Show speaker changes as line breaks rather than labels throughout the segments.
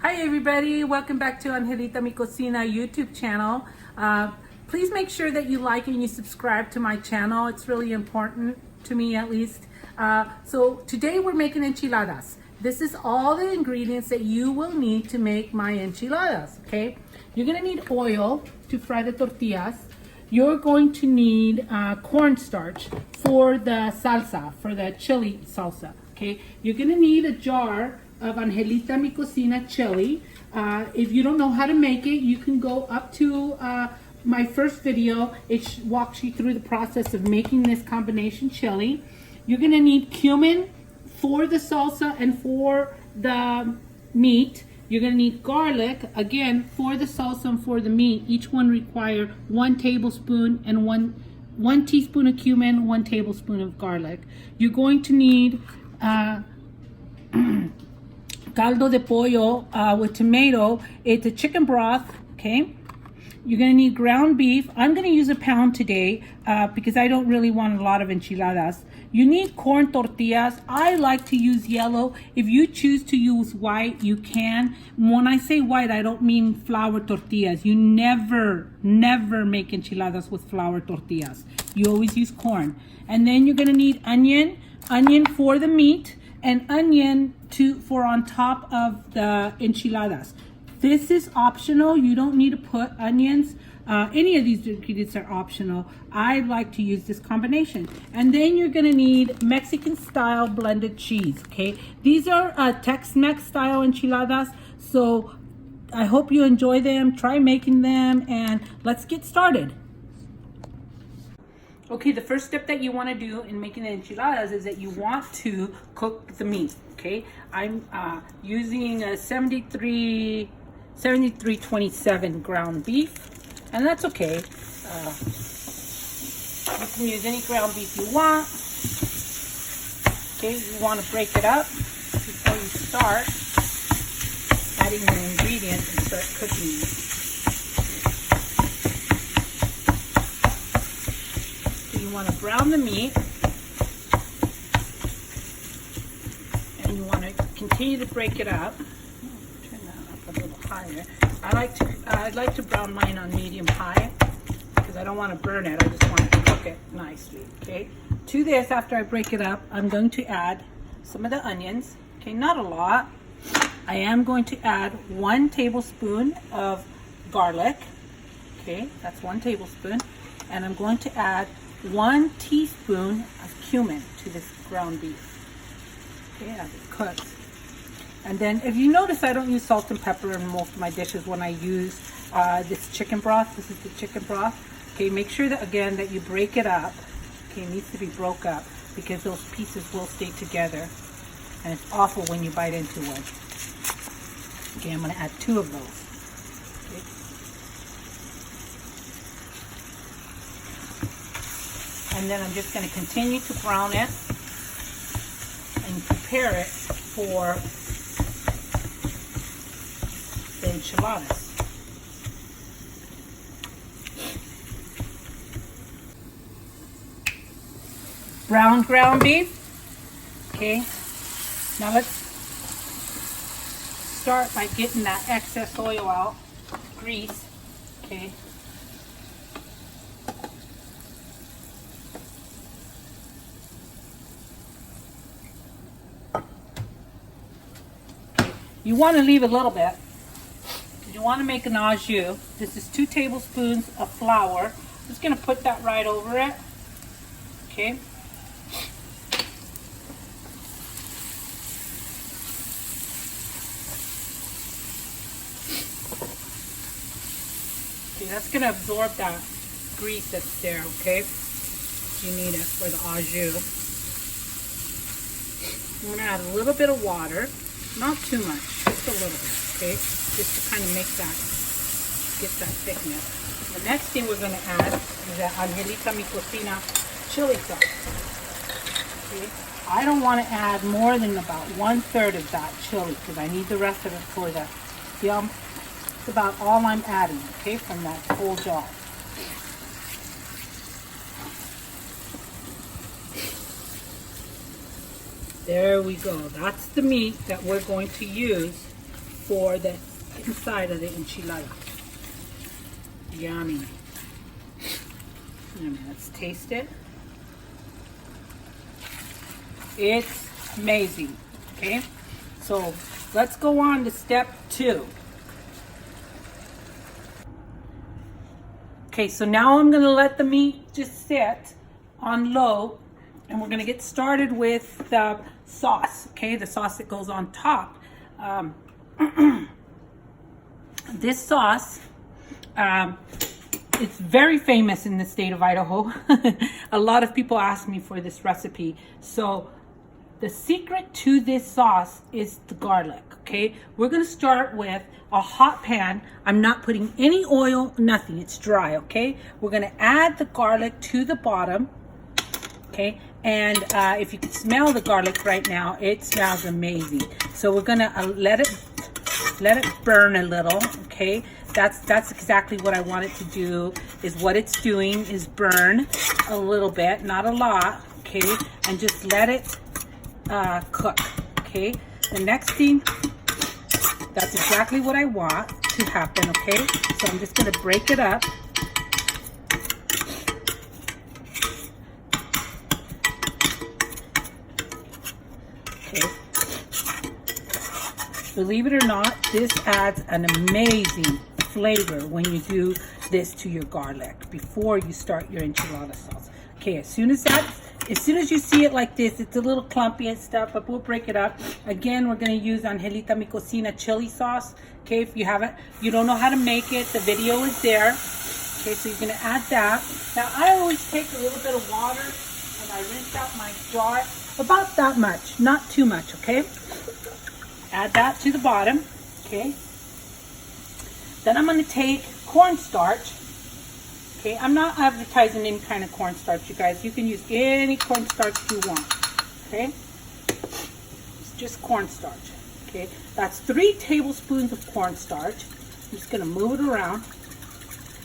Hi everybody, welcome back to Angelita Mi Cocina YouTube channel. Please make sure that you like and you subscribe to my channel. It's really important to me, at least. So today we're making enchiladas. This is all the ingredients that you will need to make my enchiladas, okay? You're gonna need oil to fry the tortillas. You're going to need cornstarch for the salsa, for the chili salsa, okay? You're gonna need a jar of Angelita Mi Cocina chili. If you don't know how to make it, you can go up to my first video. It walks you through the process of making this combination chili. You're gonna need cumin for the salsa and for the meat. You're gonna need garlic, again, for the salsa and for the meat. Each one require 1 tablespoon and one teaspoon of cumin, 1 tablespoon of garlic. You're going to need caldo de pollo with tomato. It's a chicken broth, okay? You're gonna need ground beef. I'm gonna use a pound today because I don't really want a lot of enchiladas. You need corn tortillas. I like to use yellow. If you choose to use white, you can. When I say white, I don't mean flour tortillas. You never make enchiladas with flour tortillas. You always use corn. And then you're gonna need onion for the meat, and onion for on top of the enchiladas. This is optional. You don't need to put onions. Any of these ingredients are optional. I like to use this combination. And then you're gonna need Mexican style blended cheese, okay? These are Tex-Mex style enchiladas, so I hope you enjoy them. Try making them, and let's get started. Okay, the first step that you want to do in making the enchiladas is that you want to cook the meat, okay? I'm using a 7327 ground beef, and that's okay. You can use any ground beef you want. Okay, you want to break it up before you start adding the ingredients and start cooking. You want to brown the meat, and you want to continue to break it up. Turn that up a little higher. I'd like to brown mine on medium high because I don't want to burn it. I just want to cook it nicely. Okay. To this, after I break it up, I'm going to add some of the onions. Okay, not a lot. I am going to add 1 tablespoon of garlic. Okay, that's 1 tablespoon, and I'm going to add 1 teaspoon of cumin to this ground beef. Okay, as it cooks. And then if you notice, I don't use salt and pepper in most of my dishes when I use this chicken broth. This is the chicken broth. Okay, make sure that, again, that you break it up. Okay, it needs to be broke up because those pieces will stay together. And it's awful when you bite into one. Okay, I'm going to add 2 of those. And then I'm just going to continue to brown it and prepare it for the enchiladas. Brown ground beef. Okay. Now let's start by getting that excess oil out, grease. Okay. You want to leave a little bit. You want to make an au jus. This is 2 tablespoons of flour. I'm just going to put that right over it. Okay. Okay, that's going to absorb that grease that's there, okay? You need it for the au jus. I'm going to add a little bit of water. Not too much, just a little bit, okay? Just to kind of make that, get that thickness. The next thing we're going to add is that Angelita Mi Cocina chili sauce. Okay? I don't want to add more than about 1/3 of that chili because I need the rest of it for the yum. It's about all I'm adding, okay, from that whole jar. There we go. That's the meat that we're going to use for the inside of the enchilada. Yummy. And let's taste it. It's amazing. Okay, so let's go on to step 2. Okay, so now I'm gonna let the meat just sit on low, and we're gonna get started with the sauce. Okay, the sauce that goes on top. This sauce, it's very famous in the state of Idaho. A lot of people ask me for this recipe. So the secret to this sauce is the garlic. Okay, we're gonna start with a hot pan. I'm not putting any oil, nothing, it's dry. Okay, we're gonna add the garlic to the bottom. Okay, and if you can smell the garlic right now, it smells amazing. So we're gonna let it burn a little. Okay, that's exactly what I want it to do. Is what it's doing is burn a little bit, not a lot. Okay, and just let it cook. Okay, the next thing, that's exactly what I want to happen. Okay, so I'm just gonna break it up. Okay, believe it or not, this adds an amazing flavor when you do this to your garlic before you start your enchilada sauce. Okay, as soon as you see it like this, it's a little clumpy and stuff, but we'll break it up. Again, we're going to use Angelita Mi Cocina chili sauce. Okay, if you don't know how to make it, the video is there. Okay, so you're going to add that. Now, I always take a little bit of water and I rinse out my jar. About that much, not too much, okay? Add that to the bottom, okay? Then I'm going to take cornstarch. Okay, I'm not advertising any kind of cornstarch, you guys. You can use any cornstarch you want. Okay, it's just cornstarch. Okay, that's 3 tablespoons of cornstarch. I'm just gonna move it around.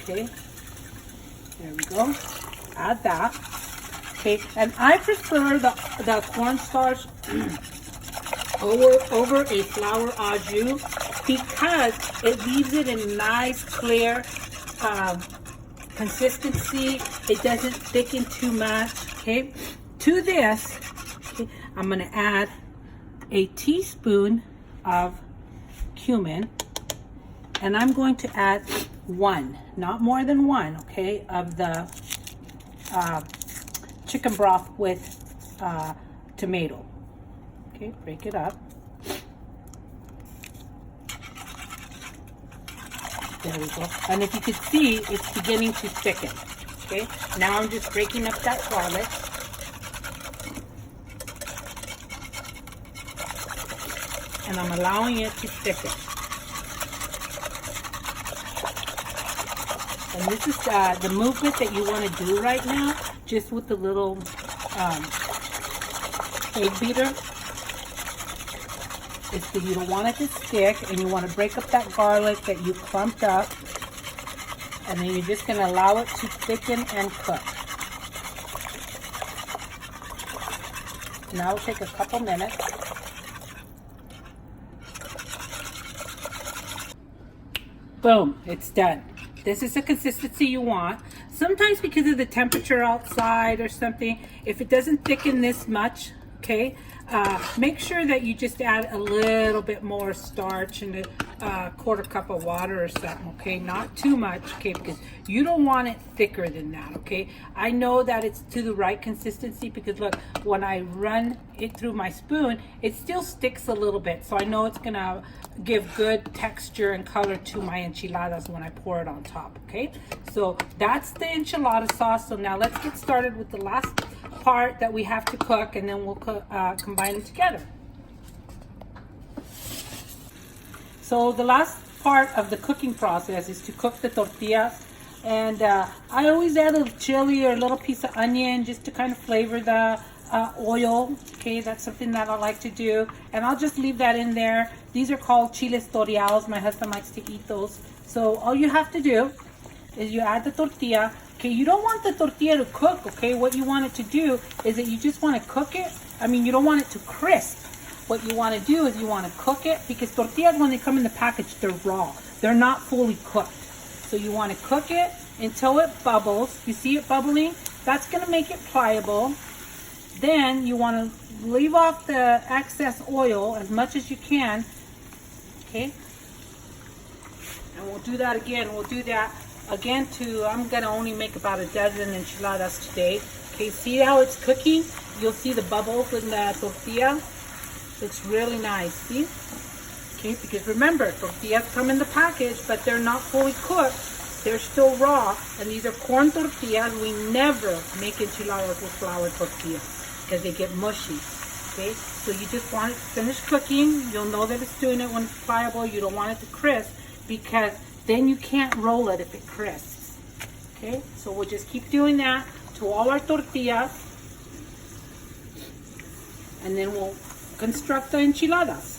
Okay, there we go. Add that. Okay, and I prefer the cornstarch over a flour au jus because it leaves it in a nice clear consistency. It doesn't thicken too much. Okay, to this, okay, I'm going to add a teaspoon of cumin, and I'm going to add 1, not more than 1, okay, of the chicken broth with tomato. Okay, break it up. There we go. And if you can see, it's beginning to thicken. Okay, now I'm just breaking up that garlic. And I'm allowing it to thicken. And this is the movement that you want to do right now, just with the little egg beater. Is that you don't want it to stick, and you want to break up that garlic that you clumped up, and then you're just going to allow it to thicken and cook. Now it'll take a couple minutes. Boom, it's done. This is the consistency you want. Sometimes because of the temperature outside or something, if it doesn't thicken this much, okay, make sure that you just add a little bit more starch and a quarter cup of water or something, okay? Not too much, okay, because you don't want it thicker than that, okay? I know that it's to the right consistency because look, when I run it through my spoon, it still sticks a little bit, so I know it's gonna give good texture and color to my enchiladas when I pour it on top, okay? So that's the enchilada sauce. So now let's get started with the last part that we have to cook, and then we'll combine them together. So the last part of the cooking process is to cook the tortillas, and I always add a little chili or a little piece of onion just to kind of flavor the oil. Okay, that's something that I like to do, and I'll just leave that in there. These are called chiles toreados. My husband likes to eat those. So all you have to do is you add the tortilla. Okay, you don't want the tortilla to cook, okay? What you want it to do is that you just want to cook it. I mean, you don't want it to crisp, what you want to do is you want to cook it, because tortillas, when they come in the package, they're raw. They're not fully cooked. So you want to cook it until it bubbles. You see it bubbling? That's going to make it pliable. Then you want to leave off the excess oil as much as you can. Okay? And we'll do that again. We'll do that again to, I'm going to only make about a dozen enchiladas today. Okay, see how it's cooking? You'll see the bubbles in the tortilla. Looks really nice, see? Okay, because remember, tortillas come in the package, but they're not fully cooked. They're still raw, and these are corn tortillas. We never make enchiladas with flour tortillas because they get mushy. Okay, so you just want it to finish cooking. You'll know that it's doing it when it's pliable. You don't want it to crisp, because then you can't roll it if it crisps. Okay, so we'll just keep doing that to all our tortillas, and then we'll construct the enchiladas.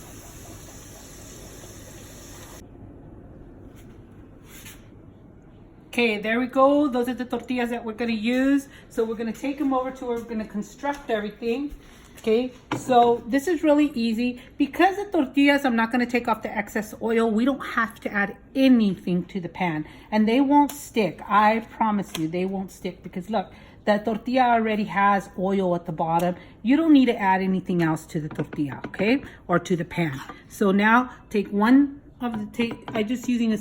Okay, there we go. Those are the tortillas that we're going to use. So we're going to take them over to where we're going to construct everything. Okay, so this is really easy. Because the tortillas, I'm not going to take off the excess oil. We don't have to add anything to the pan. And they won't stick. I promise you, they won't stick. Because look, the tortilla already has oil at the bottom. You don't need to add anything else to the tortilla, okay? Or to the pan. So now, take one of the, I'm just using a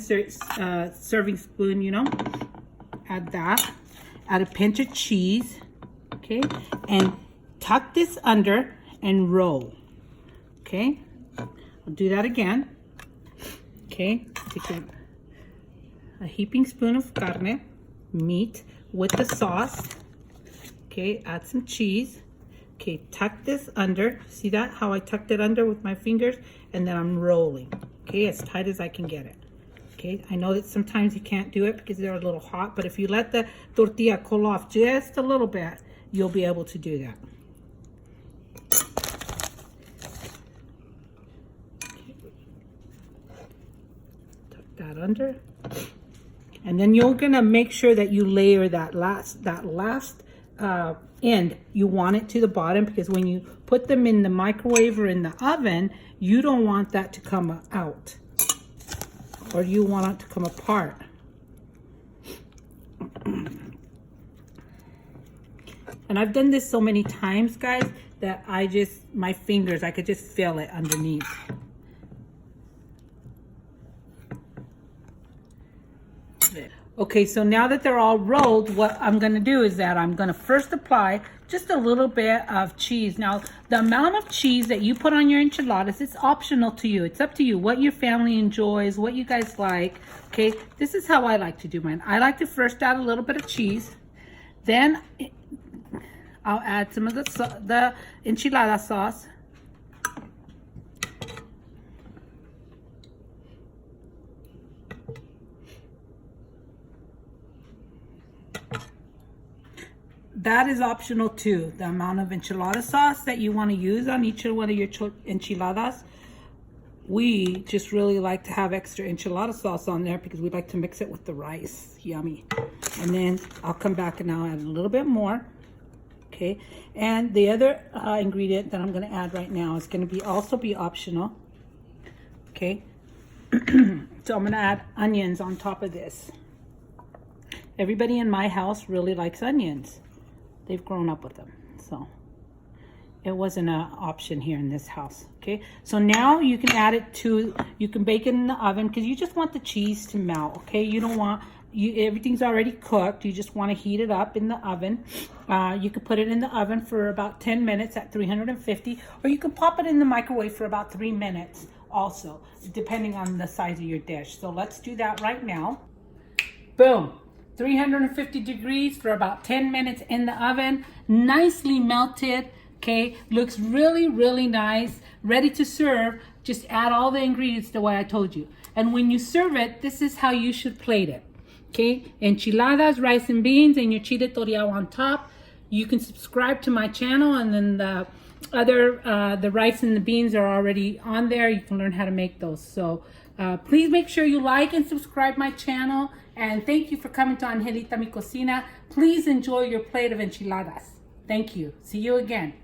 serving spoon, you know. Add that. Add a pinch of cheese, okay? And tuck this under and roll, okay? I'll do that again. Okay, take a heaping spoon of carne, meat, with the sauce. Okay, add some cheese. Okay, tuck this under. See that? How I tucked it under with my fingers? And then I'm rolling. Okay, as tight as I can get it. Okay, I know that sometimes you can't do it because they're a little hot, but if you let the tortilla cool off just a little bit, you'll be able to do that. Okay. Tuck that under. And then you're gonna make sure that you layer that last end. You want it to the bottom, because when you put them in the microwave or in the oven, you don't want that to come out, or you want it to come apart. And I've done this so many times, guys, that my fingers, I could just feel it underneath. Okay, so now that they're all rolled, what I'm going to do is that I'm going to first apply just a little bit of cheese. Now, the amount of cheese that you put on your enchiladas, it's optional to you. It's up to you, what your family enjoys, what you guys like. Okay, this is how I like to do mine. I like to first add a little bit of cheese. Then I'll add some of the enchilada sauce. That is optional too, the amount of enchilada sauce that you want to use on each one of your enchiladas. We just really like to have extra enchilada sauce on there because we like to mix it with the rice. Yummy. And then I'll come back and I'll add a little bit more. Okay. And the other ingredient that I'm going to add right now is going to also be optional. Okay. So I'm going to add onions on top of this. Everybody in my house really likes onions. They've grown up with them, so it wasn't an option here in this house. Okay, so now you can add it to, you can bake it in the oven because you just want the cheese to melt. Okay, you don't want, everything's already cooked. You just want to heat it up in the oven. You can put it in the oven for about 10 minutes at 350, or you can pop it in the microwave for about 3 minutes also, depending on the size of your dish. So let's do that right now. Boom. 350 degrees for about 10 minutes in the oven. Nicely melted. Okay, looks really, really nice. Ready to serve. Just add all the ingredients the way I told you. And when you serve it, this is how you should plate it. Okay, enchiladas, rice and beans, and your chile tortilla on top. You can subscribe to my channel, and then the the rice and the beans are already on there. You can learn how to make those. So please make sure you like and subscribe my channel. And thank you for coming to Angelita Mi Cocina. Please enjoy your plate of enchiladas. Thank you. See you again.